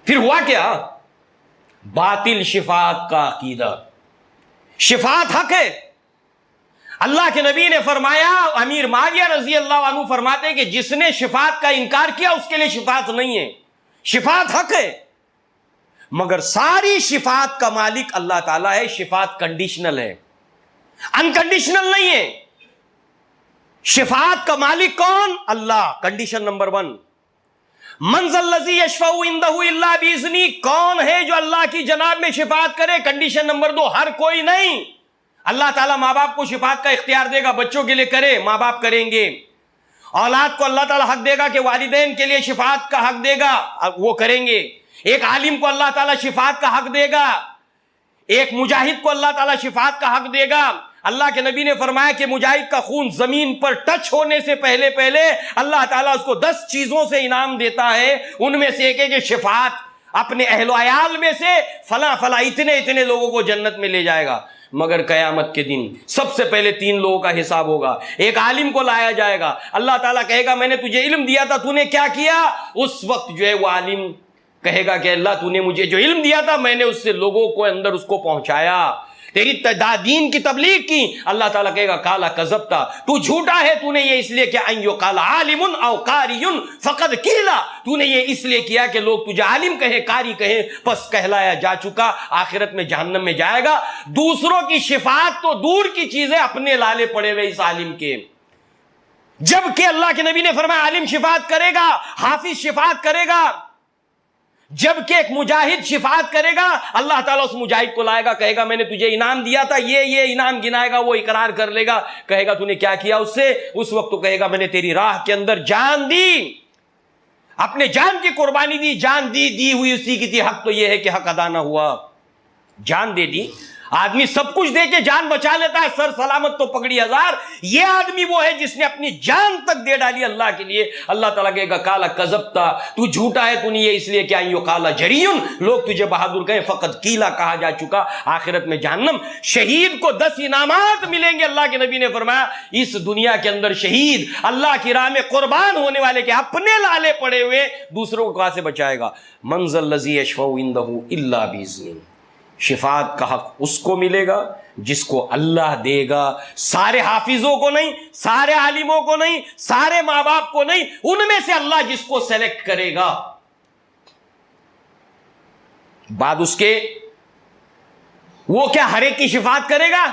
پھر ہوا کیا؟ باطل شفاعت کا عقیدہ. شفاعت حق ہے. اللہ کے نبی نے فرمایا، امیر معاویہ رضی اللہ عنہ فرماتے ہیں کہ جس نے شفاعت کا انکار کیا اس کے لیے شفاعت نہیں ہے. شفاعت حق ہے مگر ساری شفاعت کا مالک اللہ تعالیٰ ہے. شفاعت کنڈیشنل ہے، انکنڈیشنل نہیں ہے. شفاعت کا مالک کون؟ اللہ. Condition number 1. من ذا الذی یشفع عندہ الا باذنہ. کون ہے جو اللہ کی جناب میں شفاعت کرے؟ Condition number 2. ہر کوئی نہیں. اللہ تعالیٰ ماں باپ کو شفاعت کا اختیار دے گا، بچوں کے لیے کرے، ماں باپ کریں گے. اولاد کو اللہ تعالیٰ حق دے گا کہ والدین کے لیے شفاعت کا حق دے گا، وہ کریں گے. ایک عالم کو اللہ تعالیٰ شفاعت کا حق دے گا. ایک مجاہد کو اللہ تعالیٰ شفاعت کا حق دے گا. اللہ کے نبی نے فرمایا کہ مجاہد کا خون زمین پر ٹچ ہونے سے پہلے اللہ تعالیٰ اس کو 10 چیزوں سے انعام دیتا ہے. ان میں سے ایک ہے کہ شفاعت. اپنے اہل و عیال میں سے فلاں اتنے لوگوں کو جنت میں لے جائے گا. مگر قیامت کے دن سب سے پہلے 3 لوگوں کا حساب ہوگا. ایک عالم کو لایا جائے گا. اللہ تعالیٰ کہے گا میں نے تجھے علم دیا تھا، تو نے کیا کیا؟ اس وقت جو ہے وہ عالم کہے گا کہ اللہ تو نے مجھے جو علم دیا تھا میں نے اس سے لوگوں کو اندر اس کو پہنچایا، تیری دین کی تبلیغ کی. اللہ تعالیٰ کہے گا کالا کذبتا، تو جھوٹا ہے. تو نے یہ اس لیے کیا ان یقال عالم او قاری فقد قیلا. تو نے یہ اس لیے کیا کہ لوگ تجھے عالم کہیں، قاری کہیں، پس کہلایا جا چکا. آخرت میں جہنم میں جائے گا. دوسروں کی شفاعت تو دور کی چیزیں، اپنے لالے پڑے ہوئے اس عالم کے. جبکہ اللہ کے نبی نے فرمایا عالم شفاعت کرے گا، حافظ شفاعت کرے گا، جبکہ ایک مجاہد شفاعت کرے گا. اللہ تعالیٰ اس مجاہد کو لائے گا، کہے گا میں نے تجھے انعام دیا تھا، یہ انعام گنائے گا. وہ اقرار کر لے گا، کہے گا تو نے کیا کیا اس سے؟ اس وقت تو کہے گا میں نے تیری راہ کے اندر جان دی، اپنے جان کی قربانی دی. جان دی ہوئی اسی کی تھی. حق تو یہ ہے کہ حق ادا نہ ہوا. جان دے دی. آدمی سب کچھ دے کے جان بچا لیتا ہے، سر سلامت تو پگڑی ہزار. یہ آدمی وہ ہے جس نے اپنی جان تک دے ڈالی اللہ کے لیے. اللہ تعالیٰ کہے گا کالا کذبتا، تو جھوٹا ہے، تو نہیں ہے اس لیے کیا یو کالا جریون، لوگ تجھے بہادر کہیں، فقط کیلا کہا جا چکا. آخرت میں جہنم. شہید کو 10 انعامات ملیں گے. اللہ کے نبی نے فرمایا اس دنیا کے اندر شہید اللہ کی راہ میں قربان ہونے والے کے اپنے لالے پڑے ہوئے دوسروں کو کہاں سے بچائے گا؟ منزل الذی یشفع عندہ الا باذنہ. شفاعت کا حق اس کو ملے گا جس کو اللہ دے گا. سارے حافظوں کو نہیں، سارے عالموں کو نہیں، سارے ماں باپ کو نہیں، ان میں سے اللہ جس کو سلیکٹ کرے گا. بعد اس کے وہ کیا ہر ایک کی شفاعت کرے گا؟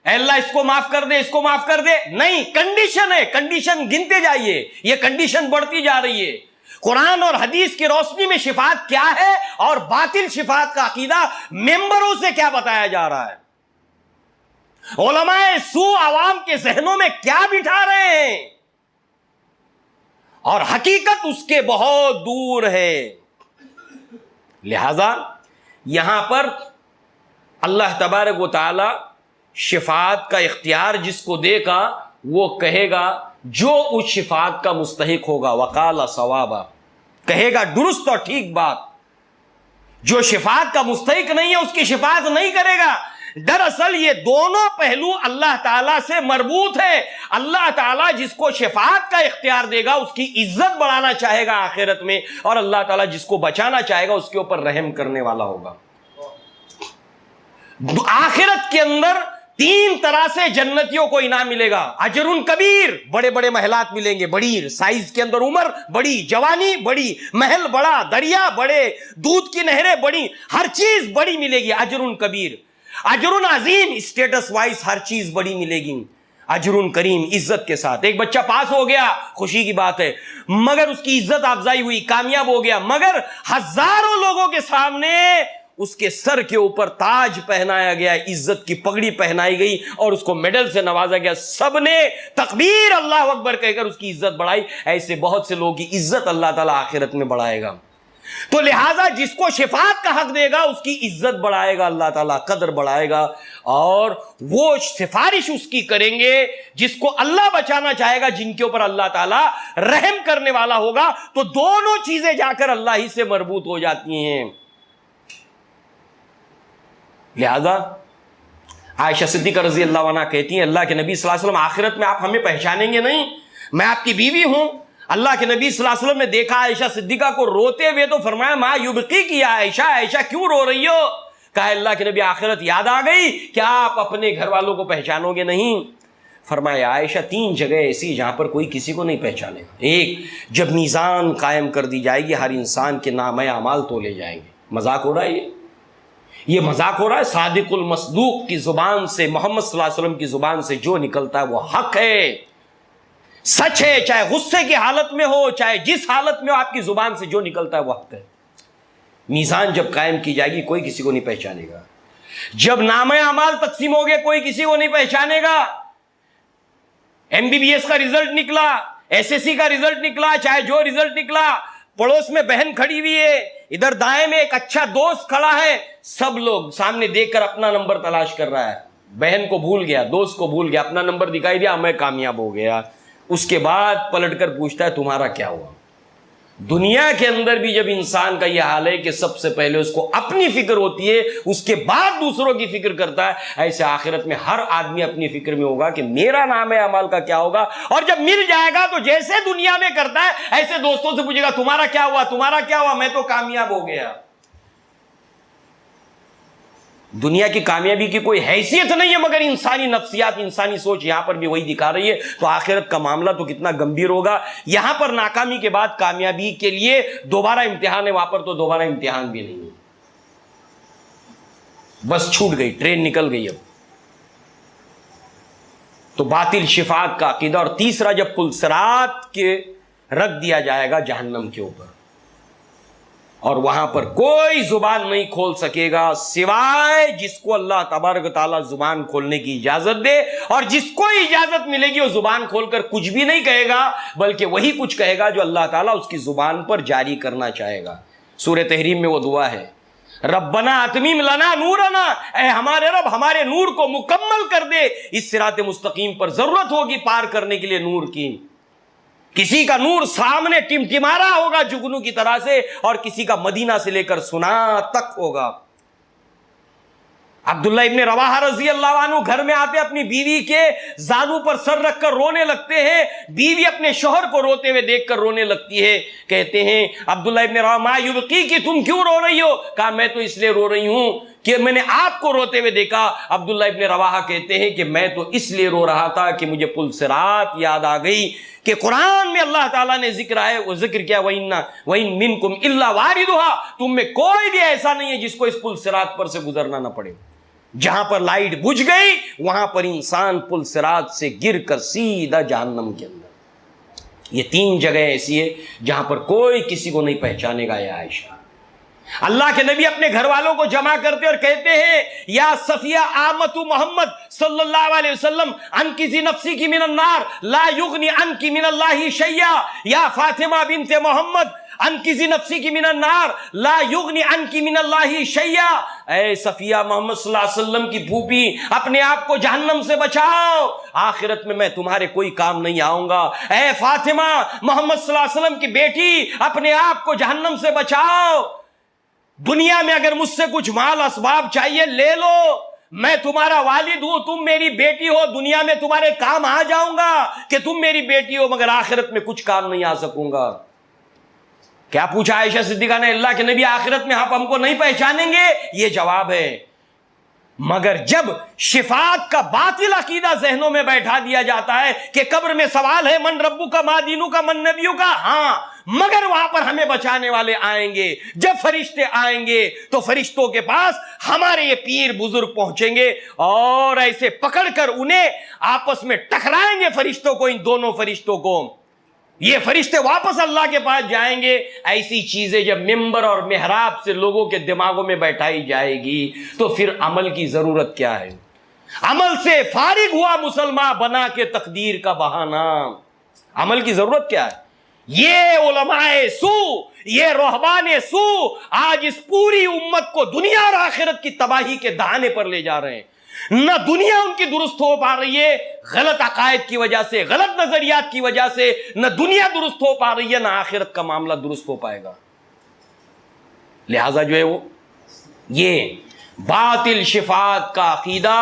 اے اللہ اس کو معاف کر دے، اس کو معاف کر دے، نہیں. کنڈیشن ہے، کنڈیشن گنتے جائیے، یہ کنڈیشن بڑھتی جا رہی ہے. قرآن اور حدیث کی روشنی میں شفاعت کیا ہے اور باطل شفاعت کا عقیدہ ممبروں سے کیا بتایا جا رہا ہے، علماء سو عوام کے ذہنوں میں کیا بٹھا رہے ہیں، اور حقیقت اس کے بہت دور ہے. لہذا یہاں پر اللہ تبارک و تعالی شفاعت کا اختیار جس کو دے گا وہ کہے گا جو اس شفاعت کا مستحق ہوگا، وقال ثوابا، کہے گا درست اور ٹھیک بات. جو شفاعت کا مستحق نہیں ہے اس کی شفاعت نہیں کرے گا. دراصل یہ دونوں پہلو اللہ تعالیٰ سے مربوط ہے. اللہ تعالیٰ جس کو شفاعت کا اختیار دے گا اس کی عزت بڑھانا چاہے گا آخرت میں، اور اللہ تعالیٰ جس کو بچانا چاہے گا اس کے اوپر رحم کرنے والا ہوگا. آخرت کے اندر 3 طرح سے جنتیوں کو انعام ملے گا. اجر کبیر، بڑے بڑے محلات ملیں گے، بڑی سائز کے اندر، عمر بڑی، جوانی بڑی، محل بڑا، دریا بڑے، دودھ کی نہریں بڑی، ہر چیز بڑی ملے گی. اجر کبیر. اجر عظیم، اسٹیٹس وائز ہر چیز بڑی ملے گی. اجر کریم، عزت کے ساتھ. ایک بچہ پاس ہو گیا، خوشی کی بات ہے، مگر اس کی عزت افزائی ہوئی، کامیاب ہو گیا، مگر ہزاروں لوگوں کے سامنے اس کے سر کے اوپر تاج پہنایا گیا، عزت کی پگڑی پہنائی گئی اور اس کو میڈل سے نوازا گیا. سب نے تکبیر اللہ اکبر کہہ کر اس کی عزت بڑھائی. ایسے بہت سے لوگوں کی عزت اللہ تعالیٰ آخرت میں بڑھائے گا. تو لہٰذا جس کو شفاعت کا حق دے گا اس کی عزت بڑھائے گا اللہ تعالیٰ، قدر بڑھائے گا، اور وہ سفارش اس کی کریں گے جس کو اللہ بچانا چاہے گا، جن کے اوپر اللہ تعالیٰ رحم کرنے والا ہوگا. تو دونوں چیزیں جا کر اللہ ہی سے مربوط ہو جاتی ہیں. لہذا عائشہ صدیقہ رضی اللہ عنہ کہتی ہیں اللہ کے نبی صلی اللہ علیہ وسلم آخرت میں آپ ہمیں پہچانیں گے نہیں، میں آپ کی بیوی ہوں. اللہ کے نبی صلی اللہ علیہ وسلم نے دیکھا عائشہ صدیقہ کو روتے ہوئے تو فرمایا ما یبکی کیا عائشہ، عائشہ کیوں رو رہی ہو؟ کہا اللہ کے نبی آخرت یاد آ گئی، کیا آپ اپنے گھر والوں کو پہچانو گے نہیں؟ فرمایا عائشہ 3 جگہ ایسی جہاں پر کوئی کسی کو نہیں پہچانے گا. ایک، جب میزان قائم کر دی جائے گی ہر انسان کے نامہ اعمال تولے جائیں گے. مذاق ہو رہا ہے یہ مذاق ہو رہا ہے. صادق المصدوق کی زبان سے، محمد صلی اللہ علیہ وسلم کی زبان سے جو نکلتا ہے وہ حق ہے، سچ ہے. چاہے غصے کی حالت میں ہو، چاہے جس حالت میں ہو، آپ کی زبان سے جو نکلتا ہے وہ حق ہے. میزان جب قائم کی جائے گی کوئی کسی کو نہیں پہچانے گا. جب نامہ اعمال تقسیم ہو گئے کوئی کسی کو نہیں پہچانے گا. MBBS کا رزلٹ نکلا، SSC کا رزلٹ نکلا، چاہے جو رزلٹ نکلا، پڑوس میں بہن کھڑی ہوئی ہے، ادھر دائیں میں ایک اچھا دوست کھڑا ہے، سب لوگ سامنے دیکھ کر اپنا نمبر تلاش کر رہا ہے. بہن کو بھول گیا، دوست کو بھول گیا، اپنا نمبر دکھائی دیا، میں کامیاب ہو گیا. اس کے بعد پلٹ کر پوچھتا ہے تمہارا کیا ہوا؟ دنیا کے اندر بھی جب انسان کا یہ حال ہے کہ سب سے پہلے اس کو اپنی فکر ہوتی ہے، اس کے بعد دوسروں کی فکر کرتا ہے، ایسے آخرت میں ہر آدمی اپنی فکر میں ہوگا کہ میرا نام اعمال کا کیا ہوگا. اور جب مل جائے گا تو جیسے دنیا میں کرتا ہے ایسے دوستوں سے پوچھے گا تمہارا کیا ہوا، تمہارا کیا ہوا، میں تو کامیاب ہو گیا. دنیا کی کامیابی کی کوئی حیثیت نہیں ہے مگر انسانی نفسیات، انسانی سوچ یہاں پر بھی وہی دکھا رہی ہے. تو آخرت کا معاملہ تو کتنا گمبھیر ہوگا. یہاں پر ناکامی کے بعد کامیابی کے لیے دوبارہ امتحان ہے، وہاں پر تو دوبارہ امتحان بھی نہیں ہے. بس چھوٹ گئی، ٹرین نکل گئی. اب تو باطل شفاعت کا عقیدہ. اور تیسرا، جب پل صراط کے رکھ دیا جائے گا جہنم کے اوپر، اور وہاں پر کوئی زبان نہیں کھول سکے گا سوائے جس کو اللہ تبارک و تعالیٰ زبان کھولنے کی اجازت دے. اور جس کو اجازت ملے گی وہ زبان کھول کر کچھ بھی نہیں کہے گا، بلکہ وہی کچھ کہے گا جو اللہ تعالیٰ اس کی زبان پر جاری کرنا چاہے گا. سورہ تحریم میں وہ دعا ہے ربنا اتمم لنا نورنا، اے ہمارے رب ہمارے نور کو مکمل کر دے. اس صراط مستقیم پر ضرورت ہوگی پار کرنے کے لیے نور کی. کسی کا نور سامنے ٹمٹما رہا ہوگا جگنو کی طرح سے، اور کسی کا مدینہ سے لے کر سنا تک ہوگا. عبداللہ ابن رواحہ رضی اللہ عنہ گھر میں آتے اپنی بیوی کے زانو پر سر رکھ کر رونے لگتے ہیں. بیوی اپنے شوہر کو روتے ہوئے دیکھ کر رونے لگتی ہے. کہتے ہیں عبداللہ ابن رواحہ ما یبکی، تم کیوں رو رہی ہو؟ کہا میں تو اس لیے رو رہی ہوں کہ میں نے آپ کو روتے ہوئے دیکھا. عبداللہ ابن رواحہ کہتے ہیں کہ میں تو اس لیے رو رہا تھا کہ مجھے پل صراط یاد آ گئی کہ قرآن میں اللہ تعالیٰ نے ذکر ہے، وہ ذکر کیا وَإِن مِّنكُمْ إِلَّا وَارِدُهَا، تم میں کوئی بھی ایسا نہیں ہے جس کو اس پل صراط پر سے گزرنا نہ پڑے. جہاں پر لائٹ بجھ گئی وہاں پر انسان پل صراط سے گر کر سیدھا جہنم کے اندر. یہ 3 جگہ ایسی ہے جہاں پر کوئی کسی کو نہیں پہچانے گا. یا عائشہ، اللہ کے نبی اپنے گھر والوں کو جمع کرتے اور کہتے ہیں یا صفیہ آمت محمد صلی اللہ علیہ وسلم انقذی نفسی کی من النار لا یغنی عنکی من اللہ شیئا، یا فاطمہ بنت محمد انقذی نفسی کی من النار لا یغنی عنکی من اللہ شیئا. اے صفیہ محمد صلی اللہ علیہ وسلم کی پھوپھی، اپنے آپ کو جہنم سے بچاؤ، آخرت میں تمہارے کوئی کام نہیں آؤں گا. اے فاطمہ محمد صلی اللہ علیہ وسلم کی بیٹی، اپنے آپ کو جہنم سے بچاؤ. دنیا میں اگر مجھ سے کچھ مال اسباب چاہیے لے لو، میں تمہارا والد ہوں، تم میری بیٹی ہو، دنیا میں تمہارے کام آ جاؤں گا کہ تم میری بیٹی ہو، مگر آخرت میں کچھ کام نہیں آ سکوں گا. کیا پوچھا عائشہ صدیقہ نے؟ اللہ کے نبی آخرت میں آپ ہم کو نہیں پہچانیں گے؟ یہ جواب ہے. مگر جب شفاعت کا باطل عقیدہ ذہنوں میں بیٹھا دیا جاتا ہے کہ قبر میں سوال ہے من ربو کا ما دینو کا من نبیو کا، ہاں مگر وہاں پر ہمیں بچانے والے آئیں گے. جب فرشتے آئیں گے تو فرشتوں کے پاس ہمارے یہ پیر بزرگ پہنچیں گے اور ایسے پکڑ کر انہیں آپس میں ٹکرائیں گے فرشتوں کو، ان دونوں فرشتوں کو. یہ فرشتے واپس اللہ کے پاس جائیں گے. ایسی چیزیں جب ممبر اور محراب سے لوگوں کے دماغوں میں بیٹھائی جائے گی تو پھر عمل کی ضرورت کیا ہے؟ عمل سے فارغ ہوا مسلمان بنا کے تقدیر کا بہانہ. عمل کی ضرورت کیا ہے؟ یہ علماء سو، یہ رہبان سو آج اس پوری امت کو دنیا اور آخرت کی تباہی کے دہانے پر لے جا رہے ہیں. نہ دنیا ان کی درست ہو پا رہی ہے غلط عقائد کی وجہ سے، غلط نظریات کی وجہ سے، نہ دنیا درست ہو پا رہی ہے، نہ آخرت کا معاملہ درست ہو پائے گا. لہذا جو ہے وہ یہ باطل شفاعت کا عقیدہ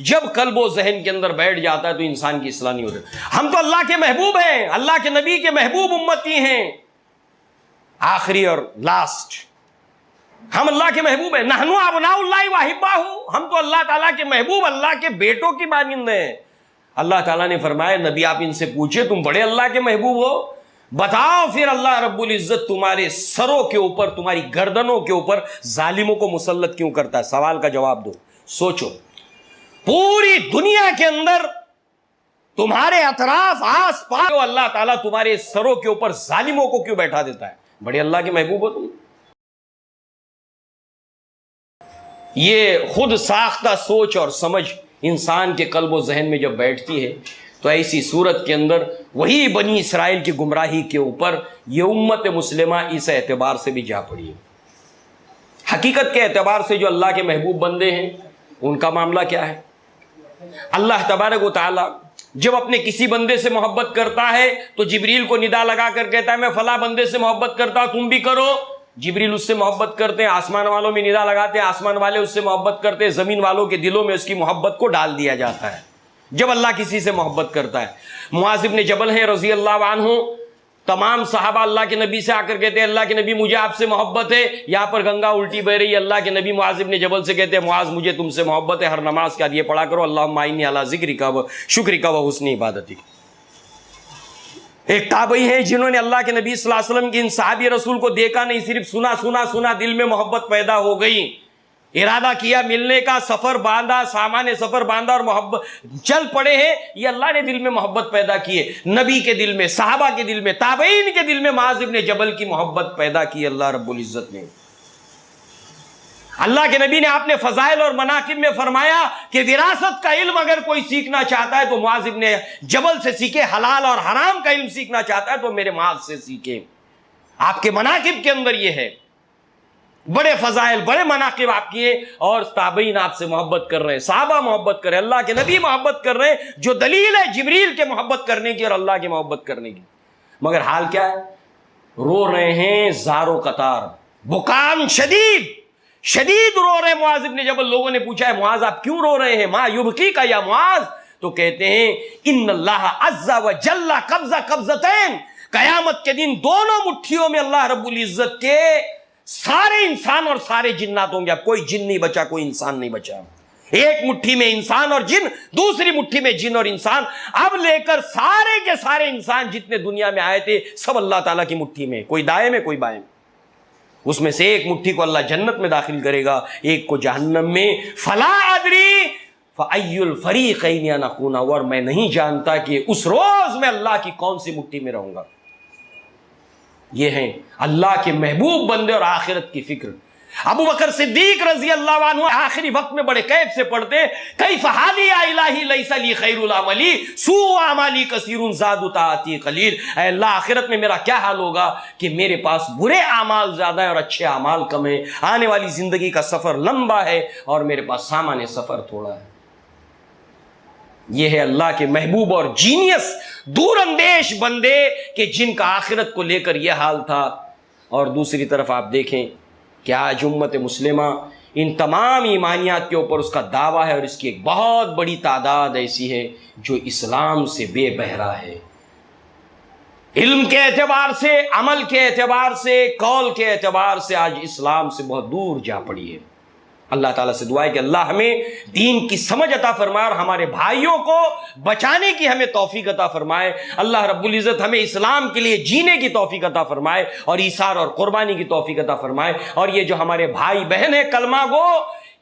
جب قلب و ذہن کے اندر بیٹھ جاتا ہے تو انسان کی اصلاح نہیں ہوتی. ہم تو اللہ کے محبوب ہیں، اللہ کے نبی کے محبوب امتی ہیں. آخری اور لاسٹ، ہم اللہ کے محبوب ہیں. نحنو ابناء اللہ واحباہ، ہم تو اللہ تعالیٰ کے محبوب، اللہ کے بیٹوں کی مانند ہیں. اللہ تعالیٰ نے فرمایا نبی آپ ان سے پوچھے تم بڑے اللہ کے محبوب ہو، بتاؤ پھر اللہ رب العزت تمہارے سروں کے اوپر، تمہاری گردنوں کے اوپر ظالموں کو مسلط کیوں کرتا ہے؟ سوال کا جواب دو. سوچو، پوری دنیا کے اندر تمہارے اطراف آس پاس اللہ تعالیٰ تمہارے سروں کے اوپر ظالموں کو کیوں بیٹھا دیتا ہے؟ بڑے اللہ کے محبوب ہو تم. یہ خود ساختہ سوچ اور سمجھ انسان کے قلب و ذہن میں جب بیٹھتی ہے تو ایسی صورت کے اندر وہی بنی اسرائیل کی گمراہی کے اوپر یہ امت مسلمہ اس اعتبار سے بھی جا پڑی ہے. حقیقت کے اعتبار سے جو اللہ کے محبوب بندے ہیں ان کا معاملہ کیا ہے؟ اللہ تبارک و تعالی جب اپنے کسی بندے سے محبت کرتا ہے تو جبریل کو ندا لگا کر کہتا ہے میں فلاں بندے سے محبت کرتا ہوں تم بھی کرو. جبریل اس سے محبت کرتے ہیں، آسمان والوں میں ندا لگاتے ہیں، آسمان والے اس سے محبت کرتے ہیں، زمین والوں کے دلوں میں اس کی محبت کو ڈال دیا جاتا ہے جب اللہ کسی سے محبت کرتا ہے. معاذ بن جبل ہیں رضی اللہ عنہ، تمام صحابہ اللہ کے نبی سے آ کر کہتے ہیں اللہ کے نبی مجھے آپ سے محبت ہے. یہاں پر گنگا الٹی بہ رہی ہے، اللہ کے نبی معاذ بن جبل سے کہتے ہیں معاذ مجھے تم سے محبت ہے، ہر نماز کا یہ پڑھا کرو اللہم اعنی علی ذکرک و شکرک و حسن عبادتک. ایک تابعی ہیں جنہوں نے اللہ کے نبی صلی اللہ علیہ وسلم کی ان صحابی رسول کو دیکھا نہیں، صرف سنا دل میں محبت پیدا ہو گئی، ارادہ کیا ملنے کا، سفر باندھا، سامان سفر باندھا اور محبت چل پڑے ہیں. یہ اللہ نے دل میں محبت پیدا کی ہے، نبی کے دل میں، صحابہ کے دل میں، تابعین کے دل میں معاذ بن جبل کی محبت پیدا کی اللہ رب العزت نے. اللہ کے نبی نے آپ نے فضائل اور مناقب میں فرمایا کہ وراثت کا علم اگر کوئی سیکھنا چاہتا ہے تو معاذ بن جبل سے سیکھے، حلال اور حرام کا علم سیکھنا چاہتا ہے تو میرے معاذ سے سیکھے. آپ کے مناقب کے اندر یہ ہے. بڑے فضائل، بڑے مناقب آپ کیے، اور تابعین آپ سے محبت کر رہے ہیں، صحابہ محبت کر رہے ہیں، اللہ کے نبی محبت کر رہے ہیں، جو دلیل ہے جبریل کے محبت کرنے کی اور اللہ کی محبت کرنے کی، مگر حال کیا ہے؟ رو رہے ہیں زار و قطار، بکان شدید شدید رو رہے ہیں معاذ بن جبل۔ لوگوں نے پوچھا ہے معاذ آپ کیوں رو رہے ہیں؟ ما یبکی کا یا معاذ؟ تو کہتے ہیں ان اللہ عز و جل قبضہ قبضتین، قیامت کے دن دونوں مٹھیوں میں اللہ رب العزت کے سارے انسان اور سارے جنات ہوں گے، اب کوئی جن نہیں بچا، کوئی انسان نہیں بچا، ایک مٹھی میں انسان اور جن، دوسری مٹھی میں جن اور انسان، اب لے کر سارے کے سارے انسان جتنے دنیا میں آئے تھے سب اللہ تعالیٰ کی مٹھی میں، کوئی دائیں میں کوئی بائیں میں، اس میں سے ایک مٹھی کو اللہ جنت میں داخل کرے گا، ایک کو جہنم میں۔ فلا ادری فأی الفریقین انا اکون، اور میں نہیں جانتا کہ اس روز میں اللہ کی کون سی مٹھی میں رہوں گا۔ یہ ہیں اللہ کے محبوب بندے اور آخرت کی فکر۔ ابو بکر صدیق رضی اللہ عنہ آخری وقت میں بڑے کیف سے پڑھتے کیف حالی یا الہی لیس لی خیر العملی سوء اعمالی کثیر زاد طاعتی قلیل، اے اللہ آخرت میں میرا کیا حال ہوگا کہ میرے پاس برے اعمال زیادہ ہیں اور اچھے اعمال کم ہیں، آنے والی زندگی کا سفر لمبا ہے اور میرے پاس سامان سفر تھوڑا ہے۔ یہ ہے اللہ کے محبوب اور جینیس دور اندیش بندے کہ جن کا آخرت کو لے کر یہ حال تھا۔ اور دوسری طرف آپ دیکھیں کہ آج امت مسلمہ ان تمام ایمانیات کے اوپر اس کا دعویٰ ہے، اور اس کی ایک بہت بڑی تعداد ایسی ہے جو اسلام سے بے بہرا ہے، علم کے اعتبار سے، عمل کے اعتبار سے، قول کے اعتبار سے آج اسلام سے بہت دور جا پڑی ہے۔ اللہ تعالیٰ سے دعا ہے کہ اللہ ہمیں دین کی سمجھ عطا فرمائے اور ہمارے بھائیوں کو بچانے کی ہمیں توفیق عطا فرمائے۔ اللہ رب العزت ہمیں اسلام کے لیے جینے کی توفیق عطا فرمائے اور ایثار اور قربانی کی توفیق عطا فرمائے، اور یہ جو ہمارے بھائی بہن ہیں کلمہ گو،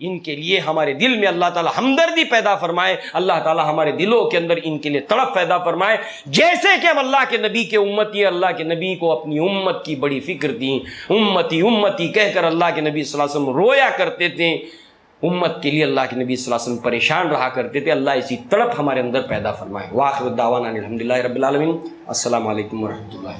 ان کے لیے ہمارے دل میں اللہ تعالیٰ ہمدردی پیدا فرمائے، اللہ تعالیٰ ہمارے دلوں کے اندر ان کے لیے تڑپ پیدا فرمائے، جیسے کہ ہم اللہ کے نبی کے امتی، اللہ کے نبی کو اپنی امت کی بڑی فکر تھی، امتی امتی کہہ کر اللہ کے نبی صلی اللہ علیہ وسلم رویا کرتے تھے، امت کے لیے اللہ کے نبی صلی اللہ علیہ وسلم پریشان رہا کرتے تھے۔ اللہ اسی تڑپ ہمارے اندر پیدا فرمائے۔ وآخر دعوانا الحمدللہ رب العالمین۔ السلام علیکم ورحمۃ اللہ۔